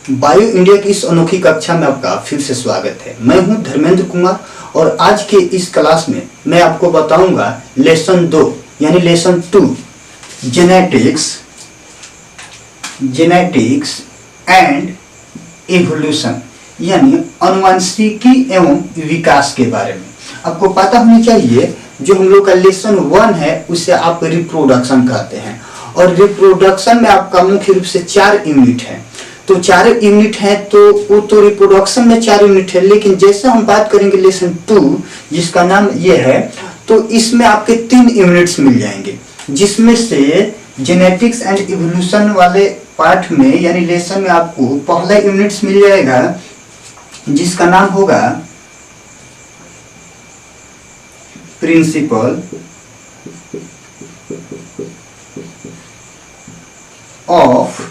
Bio India की इस अनोखी कक्षा में आपका फिर से स्वागत है। मैं हूं धर्मेंद्र कुमार और आज के इस क्लास में मैं आपको बताऊंगा लेसन 2 यानी लेसन 2 जेनेटिक्स एंड इवोल्यूशन यानी आनुवंशिकी एवं विकास के बारे में। आपको पता होनी चाहिए जो हम लोग का लेसन 1 है उसे आप रिप्रोडक्शन कहते हैं और रिप्रोडक्शन में आपका मुख्य रूप से 4 यूनिट है। तो 4 यूनिट है तो वो तो रिप्रोडक्शन में 4 यूनिट है, लेकिन जैसे हम बात करेंगे लेसन 2 जिसका नाम ये है तो इसमें आपके 3 यूनिट्स मिल जाएंगे, जिसमें से जेनेटिक्स एंड इवोल्यूशन वाले पार्ट में यानी लेसन में आपको पहला यूनिट्स मिल जाएगा जिसका नाम होगा principle of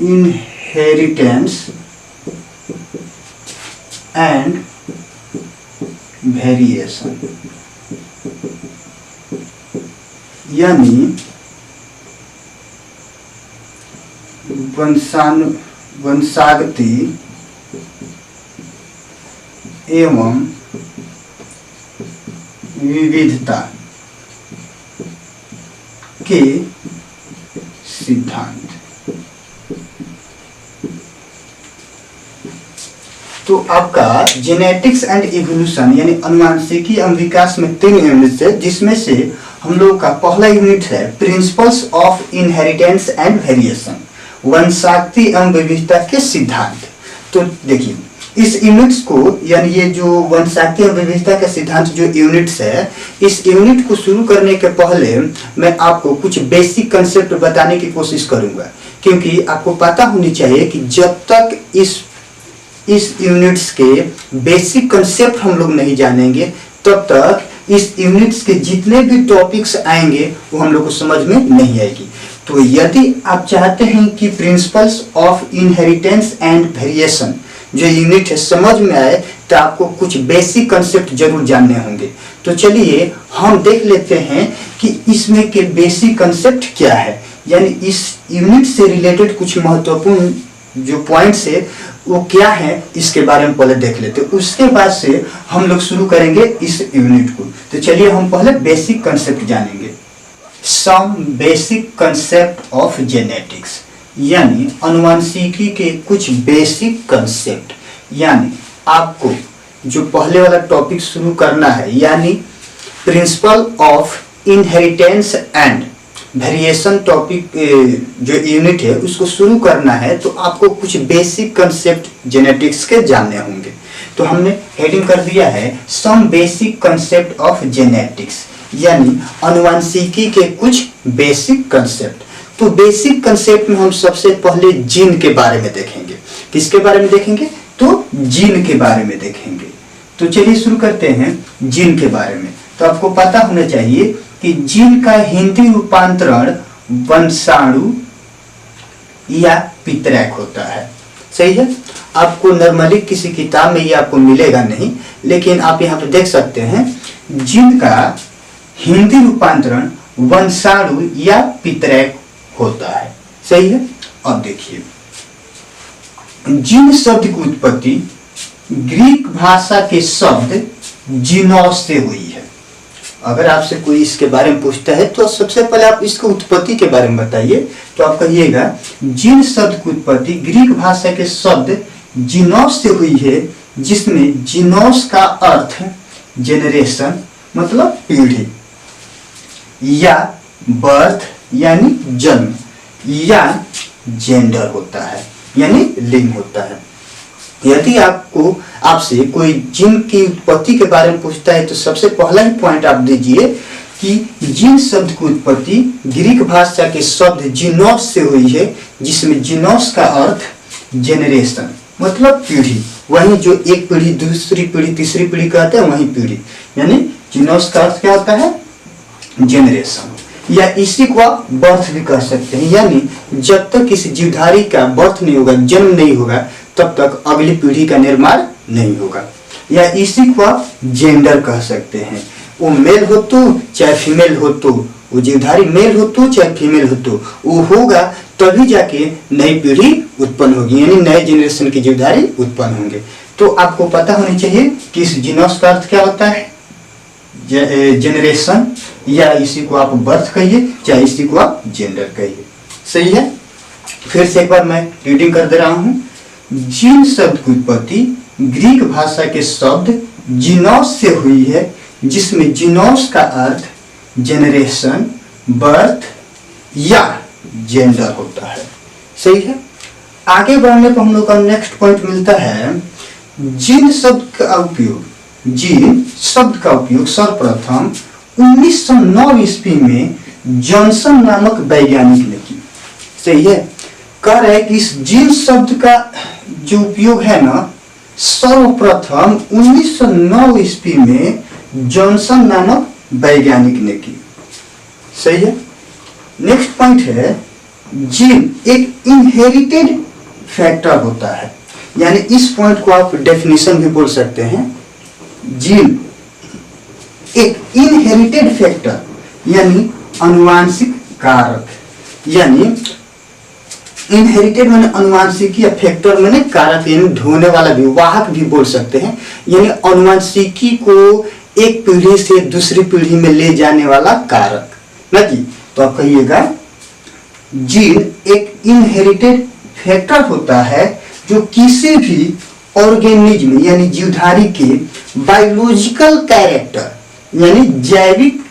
inheritance and variation यानी वंशागति एवं विविधता के सिद्धांत। तो आपका जेनेटिक्स एंड इवोल्यूशन यानी आनुवंशिकी एवं विकास में 3 यूनिट है, जिसमें से हम लोग का पहला यूनिट है principles of inheritance and variation, वंशागति एवं विविधता के सिद्धांत। तो देखिए इस यूनिट्स को यानी ये जो वंशागति एवं विविधता का सिद्धांत जो यूनिट्स है, इस यूनिट को शुरू करने के पहले मैं आपको कुछ बेसिक कंसेप्ट बताने की कोशिश करूंगा, क्योंकि आपको पता होनी चाहिए कि जब तक इस यूनिट्स के बेसिक कंसेप्ट हम लोग नहीं जानेंगे तब तक इस यूनिट्स के जितने भी टॉपिक्स आएंगे वो हम लोग को समझ में नहीं आएगी। तो यदि आप चाहते हैं कि principles of inheritance and variation जो यूनिट है समझ में आए तो आपको कुछ बेसिक कंसेप्ट जरूर जानने होंगे। तो चलिए हम देख लेते हैं कि इसमें के बेसिक कंसेप्ट क्या है, यानी इस यूनिट से रिलेटेड कुछ महत्वपूर्ण जो पॉइंट्स है वो क्या है इसके बारे में पहले देख लेते हैं, उसके बाद से हम लोग शुरू करेंगे इस यूनिट को। तो चलिए हम पहले बेसिक कंसेप्ट जानेंगे। Some basic concept of genetics यानी आनुवंशिकी के कुछ बेसिक कंसेप्ट, यानी आपको जो पहले वाला टॉपिक शुरू करना है यानी principle of inheritance and variation topic जो यूनिट है उसको शुरू करना है, तो आपको कुछ बेसिक कंसेप्ट जेनेटिक्स के जानने होंगे। तो हमने हेडिंग कर दिया है some basic concept of genetics यानी आनुवंशिकी के कुछ बेसिक कंसेप्ट। तो बेसिक कंसेप्ट में हम सबसे पहले जीन के बारे में देखेंगे। किसके बारे में देखेंगे? तो जीन के बारे में देखेंगे। तो चलिए शुरू करते हैं जीन के बारे में। तो आपको पता होना चाहिए कि जीन का हिंदी रूपांतरण वंशाणु या पितरैक होता है। सही है, आपको नॉर्मली किसी किताब में ये आपको मिलेगा नहीं, लेकिन आप यहाँ पे देख सकते हैं जीन का हिंदी रूपांतरण वंशाणु या पितरैक होता है। सही है। अब देखिए जीन शब्द की उत्पत्ति ग्रीक भाषा के शब्द जीनोस से हुई है। अगर आपसे कोई इसके बारे में पूछता है तो सबसे पहले आप इसकी उत्पत्ति के बारे में बताइए, तो आप कहिएगा जीन शब्द की उत्पत्ति ग्रीक भाषा के शब्द जीनोस से हुई है, जिसमें जीनोस का अर्थ जेनरेशन मतलब पीढ़ी या बर्थ यानी जन्म या जेंडर होता है यानी लिंग होता है। यदि आपसे कोई जीन की उत्पत्ति के बारे में पूछता है तो सबसे पहला ही पॉइंट आप दीजिए कि जीन शब्द की उत्पत्ति ग्रीक भाषा के शब्द जीनोस से हुई है, जिसमें जीनोस का अर्थ जेनरेशन मतलब पीढ़ी, वही जो एक पीढ़ी दूसरी पीढ़ी तीसरी पीढ़ी कहते हैं वही पीढ़ी, यानी जीनोस का अर्थ क्या होता है? जेनरेशन। या इसी को आप बर्थ भी कह सकते हैं, यानी जब तक किसी जीवधारी का बर्थ नहीं होगा, जन्म नहीं होगा, तब तक अगली पीढ़ी का निर्माण नहीं होगा। या इसी को आप जेंडर कह सकते हैं, वो मेल हो तो चाहे फीमेल हो तो, वो जीवधारी मेल हो तो चाहे फीमेल हो तो, वो होगा तभी जाके नई पीढ़ी उत्पन्न होगी, यानी नए जनरेशन की जीवधारी उत्पन्न होंगे। तो आपको पता होनी चाहिए कि इस जीनोस का अर्थ क्या होता है, जनरेशन, या इसी को आप बर्थ कहिए, चाहे इसी को आप जेंडर कहिए। सही है। फिर से एक बार मैं रीडिंग कर दे रहा हूं। जीन शब्द की उत्पत्ति ग्रीक भाषा के शब्द जीनोस से हुई है, जिसमें जीनोस का अर्थ जनरेशन, बर्थ या जेंडर होता है। सही है। आगे बढ़ने पर हम लोग का नेक्स्ट पॉइंट मिलता है, जीन शब्द का उपयोग सर्वप्रथम 1909 ईस्वी में जॉनसन नामक वैज्ञानिक ने की। सही है। कह रहे हैं कि इस जीन शब्द का जो उपयोग है ना, सर्वप्रथम 1909 ईस्वी में जॉनसन नामक वैज्ञानिक ने की। सही है। नेक्स्ट पॉइंट है, जीन एक इनहेरिटेड फैक्टर होता है, यानी इस पॉइंट को आप डेफिनेशन भी बोल सकते हैं। जीन एक इनहेरिटेड फैक्टर यानी अनुवांशिक कारक, यानी इनहेरिटेड माने अनुवांशिकी, या फैक्टर माने कारक, यानी ढोने वाला भी, वाहक भी बोल सकते हैं, यानी अनुवांशिकी को एक पीढ़ी से दूसरी पीढ़ी में ले जाने वाला कारक ना कि। तो आप कहिएगा जीन एक इनहेरिटेड फैक्टर होता है जो किसी भी ऑर्गेनिज्म यानी जीवधारी के बायोलॉजिकल कैरेक्टर यानी जैविक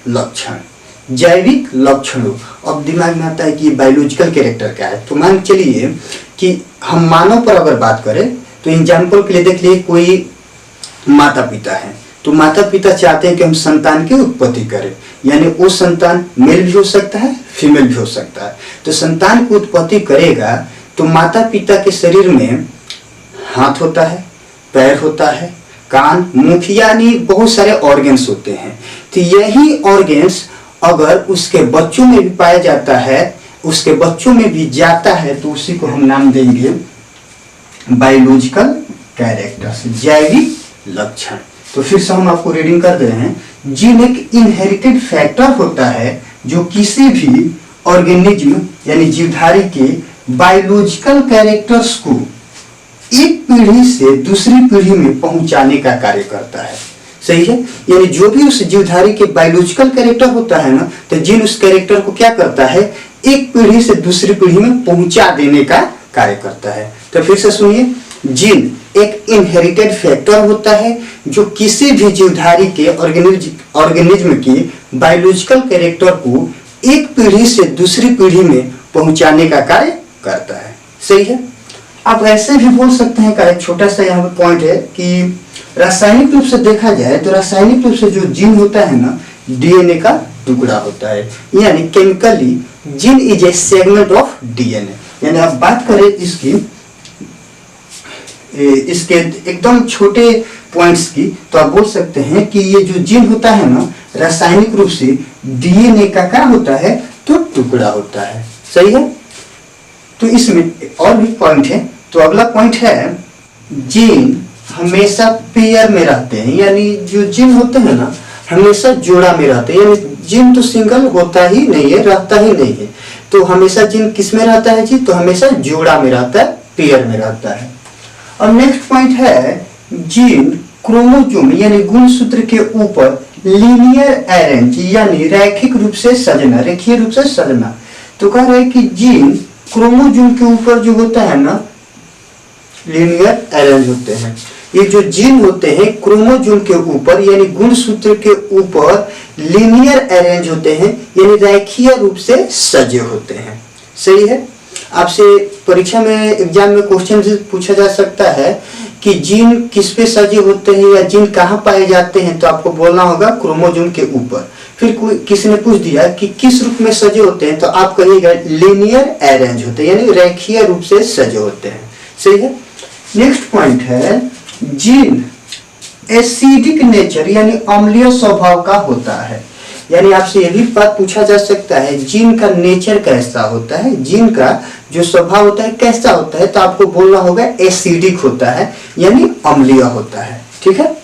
लक्षणों। अब दिमाग में आता है कि बायोलॉजिकल कैरेक्टर क्या है, तो मान चलिए कि हम मानव पर अगर बात करें तो एग्जाम्पल के लिए देख लिए, कोई माता पिता है, तो माता पिता चाहते हैं कि हम संतान की उत्पत्ति करें, यानी वो संतान मेल भी हो सकता है, फीमेल भी हो सकता है। तो संतान की उत्पत्ति करेगा तो माता पिता के शरीर में हाथ होता है, पैर होता है, कान, मुख, यानी बहुत सारे ऑर्गन्स होते हैं। तो यही ऑर्गन्स अगर उसके बच्चों में भी पाया जाता है, उसके बच्चों में भी जाता है, तो उसी को हम नाम देंगे बायोलॉजिकल कैरेक्टर्स, जैविक लक्षण। तो फिर से हम आपको रीडिंग कर दे रहे हैं, जीन एक इनहेरिटेड फैक्टर होता है जो किसी भी ऑर्गेनिज्म यानी जीवधारी के बायोलॉजिकल कैरेक्टर्स को एक पीढ़ी से दूसरी पीढ़ी में पहुंचाने का कार्य करता है। सही है। यानी जो भी उस जीवधारी के बायोलॉजिकल कैरेक्टर होता है ना, तो जीन उस कैरेक्टर को क्या करता है, एक पीढ़ी से दूसरी पीढ़ी में पहुंचा देने का कार्य करता है। तो फिर से सुनिए, जीन एक इनहेरिटेड फैक्टर होता है जो किसी भी जीवधारी के ऑर्गेनिज्म के बायोलॉजिकल कैरेक्टर को एक पीढ़ी से दूसरी पीढ़ी में पहुंचाने का कार्य करता है। सही है। आप ऐसे भी बोल सकते हैं, का एक छोटा सा यहाँ पे पॉइंट है कि रासायनिक रूप से देखा जाए तो रासायनिक रूप से जो जीन होता है ना, डीएनए का टुकड़ा होता है, यानी chemically gene is A segment of DNA. यानी आप बात करें इसके एकदम छोटे पॉइंट्स की, तो आप बोल सकते हैं कि ये जो जीन होता है ना, रासायनिक रूप से डीएनए का क्या होता है, तो टुकड़ा होता है। सही है। तो इसमें और भी पॉइंट है। तो अगला पॉइंट है, जीन हमेशा पेयर में रहते हैं, यानी जो जीन होते हैं ना हमेशा जोड़ा में रहते हैं, यानी जीन तो सिंगल होता ही नहीं है, रहता ही नहीं है। तो हमेशा जीन किस में रहता है जी, तो हमेशा जोड़ा में रहता है, पेयर में रहता है। और नेक्स्ट पॉइंट है, जीन क्रोमोसोम यानी गुणसूत्र के ऊपर लीनियर अरेंज यानी रैखिक रूप से सजना, रेखीय रूप से सजना। तो कह रहे हैं कि जीन क्रोमोसोम के ऊपर जो होता है ना, लीनियर अरेंज होते हैं। ये जो जीन होते हैं क्रोमोसोम के ऊपर यानी गुणसूत्र के ऊपर लीनियर अरेंज होते हैं, यानी रैखीय रूप से सजे होते हैं। सही है। आपसे परीक्षा में एग्जाम में क्वेश्चन पूछा जा सकता है कि जीन किस पे सजे होते हैं या जीन कहाँ पाए जाते हैं, तो आपको बोलना होगा क्रोमोसोम के ऊपर। फिर कोई किसी ने पूछ दिया कि किस रूप में सजे होते हैं, तो आप कहिएगा लीनियर अरेंज होते हैं, यानी रेखीय रूप से सजे होते हैं। सही है। नेक्स्ट पॉइंट है, जीन एसिडिक नेचर यानी अम्लीय स्वभाव का होता है। यानी आपसे यह भी बात पूछा जा सकता है, जीन का नेचर कैसा होता है, जीन का जो स्वभाव होता है कैसा होता है, तो आपको बोलना होगा एसिडिक होता है, यानी अम्लीय होता है। ठीक है।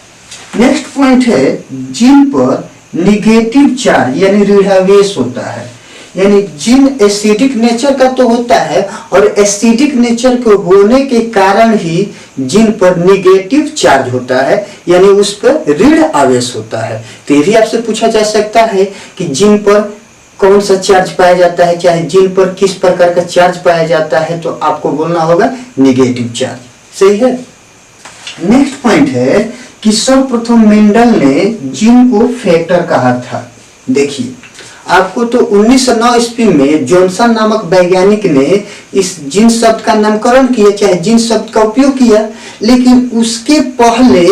नेक्स्ट पॉइंट है, जीन पर निगेटिव चार्ज यानी ऋणावेश होता है, यानी जीन एसिडिक नेचर का तो होता है, और एसिडिक नेचर के होने के कारण ही जीन पर निगेटिव चार्ज होता है, यानी उस पर ऋण आवेश होता है। तो ये भी आपसे पूछा जा सकता है कि जीन पर कौन सा चार्ज पाया जाता है, चाहे जीन पर किस प्रकार का चार्ज पाया जाता है, तो आपको बोलना होगा निगेटिव चार्ज। सही है। नेक्स्ट पॉइंट है कि सर्वप्रथम मेंडल ने जीन को फैक्टर कहा था। देखिए, आपको तो 1909 ईस्वी में जॉनसन नामक वैज्ञानिक ने इस जीन शब्द का नामकरण किया, चाहे जीन शब्द का उपयोग किया, लेकिन उसके पहले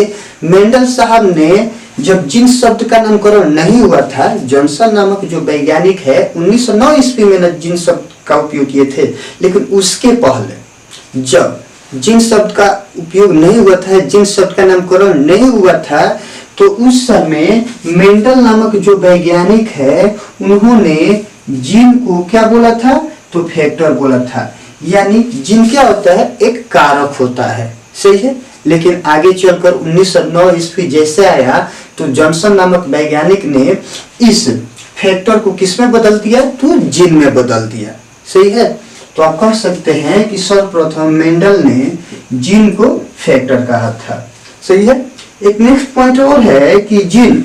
मेंडल साहब ने, जब जीन शब्द का नामकरण नहीं हुआ था, जॉनसन नामक जो वैज्ञानिक है 1909 ईस्वी में न जीन शब्द का उपयोग किए थे, लेकिन उसके पहले जब जीन शब्द का उपयोग नहीं हुआ था, जीन शब्द का नामकरण नहीं हुआ था, तो उस समय मेंडल नामक जो वैज्ञानिक है उन्होंने जीन को क्या बोला था, तो फैक्टर बोला था। यानी जीन क्या होता है, एक कारक होता है। सही है। लेकिन आगे चलकर 1909 ईस्वी जैसे आया तो जॉनसन नामक वैज्ञानिक ने इस फैक्टर को किस में बदल दिया, तो जीन में बदल दिया। सही है। तो आप कह सकते हैं कि सर्वप्रथम मेंडल ने जीन को फैक्टर कहा था। सही है। एक नेक्स्ट पॉइंट और है कि जीन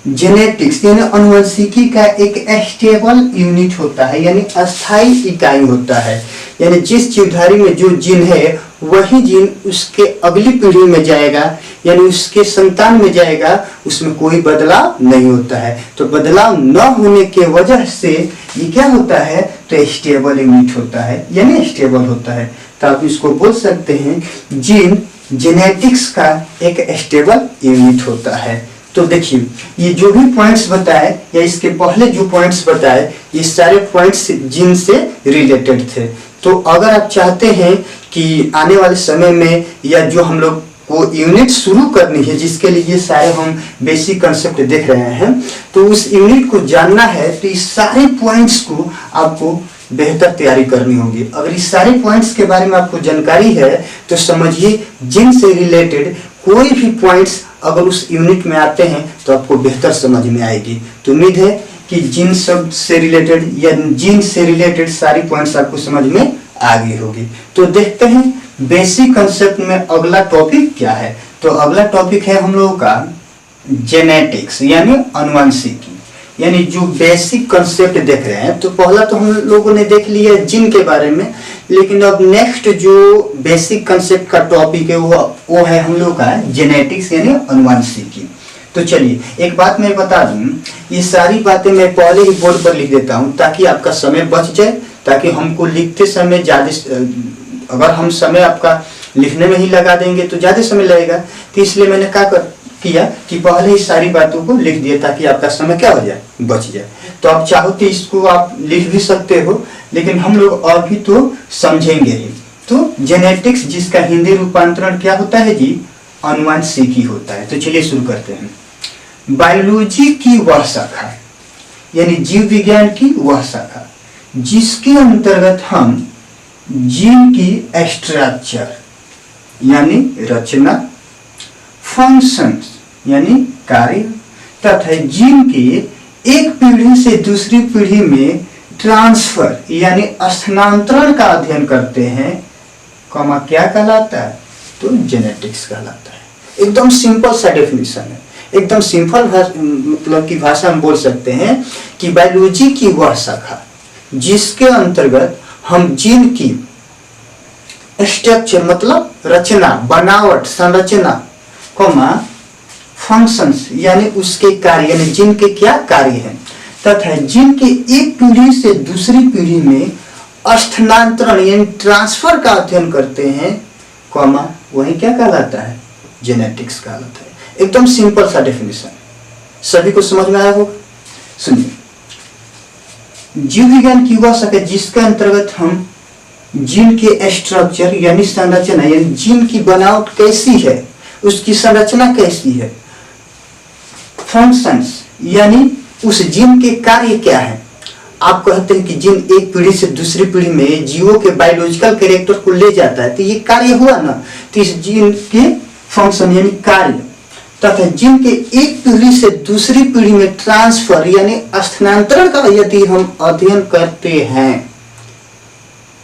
जेनेटिक्स यानी अनुवंशिकी का एक स्टेबल यूनिट होता है, यानी अस्थाई इकाई होता है। यानी जिस जीवधारी में जो जीन है वही जीन उसके अगली पीढ़ी में जाएगा, यानी उसके संतान में जाएगा, उसमें कोई बदलाव नहीं होता है। तो बदलाव न होने के वजह से ये क्या होता है, तो स्टेबल यूनिट होता है, यानी स्टेबल होता है। तो आप इसको बोल सकते हैं जीन जेनेटिक्स का एक स्टेबल यूनिट होता है। तो देखिए, ये जो भी पॉइंट्स बताए या इसके पहले जो पॉइंट्स बताए, ये सारे पॉइंट्स जीन से रिलेटेड थे। तो अगर आप चाहते हैं कि आने वाले समय में या जो हम लोग को यूनिट शुरू करनी है, जिसके लिए ये सारे हम बेसिक कंसेप्ट देख रहे हैं, तो उस यूनिट को जानना है तो इस सारे पॉइंट्स को आपको बेहतर तैयारी करनी होगी। अगर इस सारे पॉइंट्स के बारे में आपको जानकारी है तो समझिए जीन से रिलेटेड कोई भी पॉइंट्स अगर उस यूनिट में आते हैं तो आपको बेहतर समझ में आएगी। तो उम्मीद है कि जीन शब्द से रिलेटेड या जीन से रिलेटेड सारी पॉइंट्स आपको समझ में आ गई होगी। तो देखते हैं बेसिक कंसेप्ट में अगला टॉपिक क्या है। तो अगला टॉपिक है हम लोगों का जेनेटिक्स यानी अनुवांशिकी, यानी जो बेसिक कंसेप्ट देख रहे हैं। तो पहला तो हम लोगों ने देख लिया जीन के बारे में, लेकिन अब नेक्स्ट जो बेसिक कंसेप्ट का टॉपिक है वो है हम लोग का जेनेटिक्स यानी अनुवांशिकी। तो चलिए एक बात मैं बता दूं, ये सारी बातें मैं पहले ही बोर्ड पर लिख देता हूं ताकि आपका समय बच जाए, ताकि हमको लिखते समय ज्यादा, अगर हम समय आपका लिखने में ही लगा देंगे तो ज्यादा समय लगेगा। तो इसलिए मैंने क्या किया कि पहले ही सारी बातों को लिख दिया ताकि आपका समय क्या हो जाए, बच जाए। तो आप चाहो तो इसको आप लिख भी सकते हो, लेकिन हम लोग अभी तो समझेंगे ही। तो जेनेटिक्स जिसका हिंदी रूपांतरण क्या होता है जी, अनुवांशिकी होता है। तो चलिए शुरू करते हैं। बायोलॉजी की वह शाखा यानी जीव विज्ञान की वह शाखा जिसके अंतर्गत हम जीन की स्ट्रक्चर यानी रचना, फंक्शंस यानी कार्य तथा जीन के एक पीढ़ी से दूसरी पीढ़ी में ट्रांसफर यानी स्थानांतरण का अध्ययन करते हैं, कॉमा क्या कहलाता है, तो जेनेटिक्स कहलाता है। एकदम सिंपल सा डेफिनेशन है, एकदम सिंपल मतलब की भाषा में बोल सकते हैं कि बायोलॉजी की वह शाखा जिसके अंतर्गत हम जीन की स्ट्रक्चर मतलब रचना, बनावट, संरचना, कॉमा फंक्शंस यानी उसके कार्य यानी जीन के क्या कार्य हैं, तथा जीन के एक पीढ़ी से दूसरी पीढ़ी में स्थानांतरण यानी ट्रांसफर का अध्ययन करते हैं, कॉमा वही क्या कहलाता है, जेनेटिक्स कहलाता है। एकदम सिंपल सा डेफिनेशन, सभी को समझ में आया होगा। सुनिए, जीव विज्ञान की वह शाखा जिसके अंतर्गत हम जीन के स्ट्रक्चर यानी संरचना यानी जीन की बनावट कैसी है, उसकी संरचना कैसी है, फंक्शंस यानी उस जीन के कार्य क्या है। आप कहते हैं कि जीन एक पीढ़ी से दूसरी पीढ़ी में जीवों के बायोलॉजिकल कैरेक्टर को ले जाता है, तो ये कार्य हुआ ना, तो इस जीन के फंक्शन यानी कार्य, तथा जीन के एक पीढ़ी से दूसरी पीढ़ी में ट्रांसफर यानी स्थानांतरण का यदि हम अध्ययन करते हैं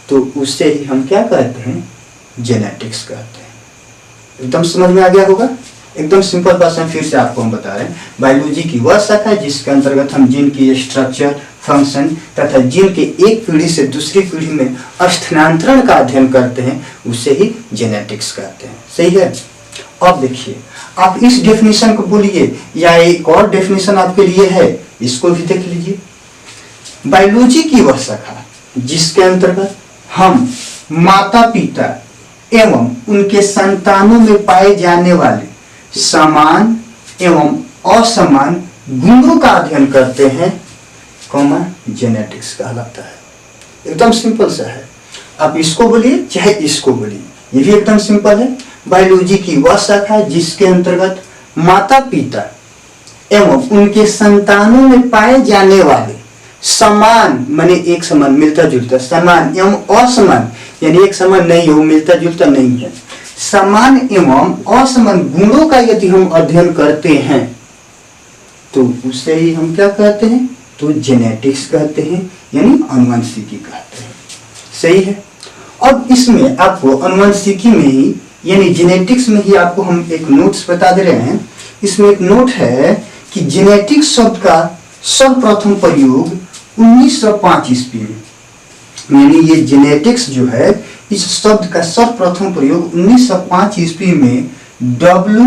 तो उसे ही हम क्या कहते हैं, जेनेटिक्स कहते हैं। एकदम समझ में आ गया होगा। एकदम सिंपल भाषा में फिर से आपको हम बता रहे हैं, बायोलॉजी की वह शाखा है जिसके अंतर्गत हम जीन की स्ट्रक्चर, फंक्शन तथा जीन के एक पीढ़ी से दूसरी पीढ़ी में स्थानांतरण का अध्ययन करते हैं, उसे ही जेनेटिक्स कहते हैं। सही है। अब देखिए, आप इस डेफिनेशन को बोलिए या एक और डेफिनेशन आपके लिए है, इसको भी देख लीजिए। बायोलॉजी की वह शाखा जिसके अंतर्गत हम माता पिता एवं उनके संतानों में पाए जाने वाले समान एवं असमान गुणों का अध्ययन करते हैं, जेनेटिक्स कहलाता है। एकदम सिंपल सा है। आप इसको बोलिए चाहे इसको बोलिए, ये भी एकदम सिंपल है। बायोलॉजी की वह शाखा जिसके अंतर्गत माता पिता एवं उनके संतानों में पाए जाने वाले समान माने एक समान, मिलता जुलता, समान एवं असमान यानी एक समान नहीं हो, मिलता जुलता नहीं है, समान एवं असमान गुणों का यदि हम अध्ययन करते हैं तो उसे ही हम क्या कहते हैं, तो जेनेटिक्स कहते हैं, यानी अनुवांशिकी कहते हैं। सही है। अब इसमें आपको अनुवांशिकी में ही यानी जेनेटिक्स में ही आपको हम एक नोट्स बता दे रहे हैं। इसमें एक नोट है कि जेनेटिक्स शब्द का सर्वप्रथम प्रयोग 1905 ईस्वी में, यानी ये जेनेटिक्स जो है इस शब्द का सर्वप्रथम प्रयोग 1905 ईस्वी में डब्ल्यू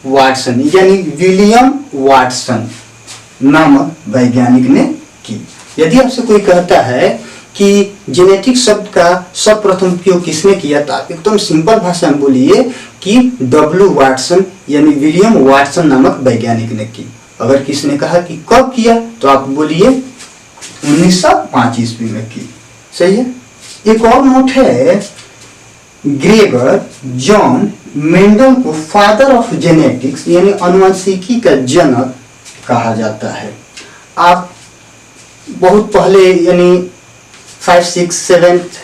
वाटसन यानी विलियम वाटसन नामक वैज्ञानिक ने की। यदि आपसे कोई कहता है कि जेनेटिक शब्द का सर्वप्रथम उपयोग किसने किया, तो आप एकदम सिंपल भाषा में बोलिए कि डब्ल्यू वाटसन यानी विलियम वाटसन नामक वैज्ञानिक ने की। अगर किसने कहा कि कब किया तो आप बोलिए 1905 ईस्वी में की। सही है। एक और नोट है, ग्रेगर जॉन मेंडल को फादर ऑफ जेनेटिक्स यानी अनुवांशिकी का जनक कहा जाता है। आप बहुत पहले यानी 5, 6, 7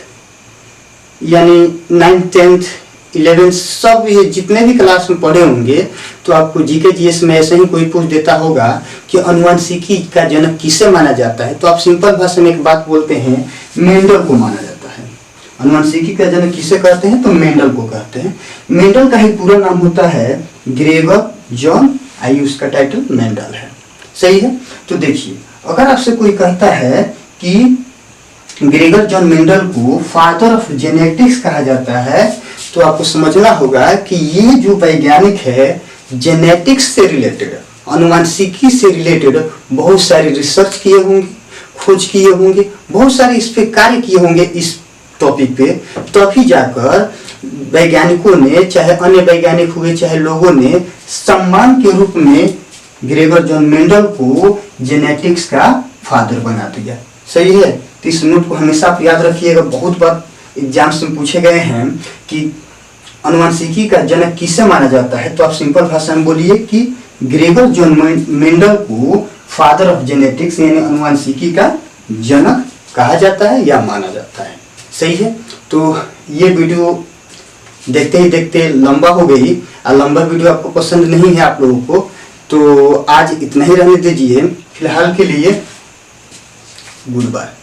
यानी 9, 10, 11 सब ये जितने भी क्लास में पढ़े होंगे तो आपको जीके जीएस में ऐसे ही कोई पूछ देता होगा कि अनुवांशिकी का जनक किसे माना जाता है, तो आप सिंपल भाषा में एक बात बोलते हैं, मेंडल को माना जाता है। अनुवांशिकी का जनक किसे कहते हैं, तो मेंडल को कहते हैं। मेंडल का ही पूरा नाम होता है ग्रेगर जॉन, आई उसका टाइटल मेंडल है। सही है। तो देखिए, अगर आपसे कोई कहता है कि ग्रेगर जॉन मेंडल को फादर ऑफ जेनेटिक्स कहा जाता है, तो आपको समझना होगा कि ये जो वैज्ञानिक है जेनेटिक्स से रिलेटेड, अनुवांशिकी से रिलेटेड बहुत सारी रिसर्च किए होंगे, खोज किए होंगे, बहुत सारे इस पे कार्य किए होंगे इस टॉपिक पे, तभी जाकर वैज्ञानिकों ने, चाहे अन्य वैज्ञानिक हुए चाहे लोगों ने, सम्मान के रूप में ग्रेगर जॉन मेंडल को जेनेटिक्स का फादर बना दिया। सही है। तो इस नोट को हमेशा आप याद रखिएगा, बहुत बार एग्जाम्स में पूछे गए हैं कि अनुवांशिकी का जनक किसे माना जाता है, तो आप सिंपल भाषा में बोलिए कि ग्रेगर जॉन मेंडल को फादर ऑफ जेनेटिक्स यानी अनुवांशिकी का जनक कहा जाता है या माना जाता है। सही है। तो ये वीडियो देखते ही देखते लंबा हो गई, और लंबा वीडियो आपको पसंद नहीं है आप लोगों को, तो आज इतना ही रहने दीजिए। फिलहाल के लिए गुड बाय।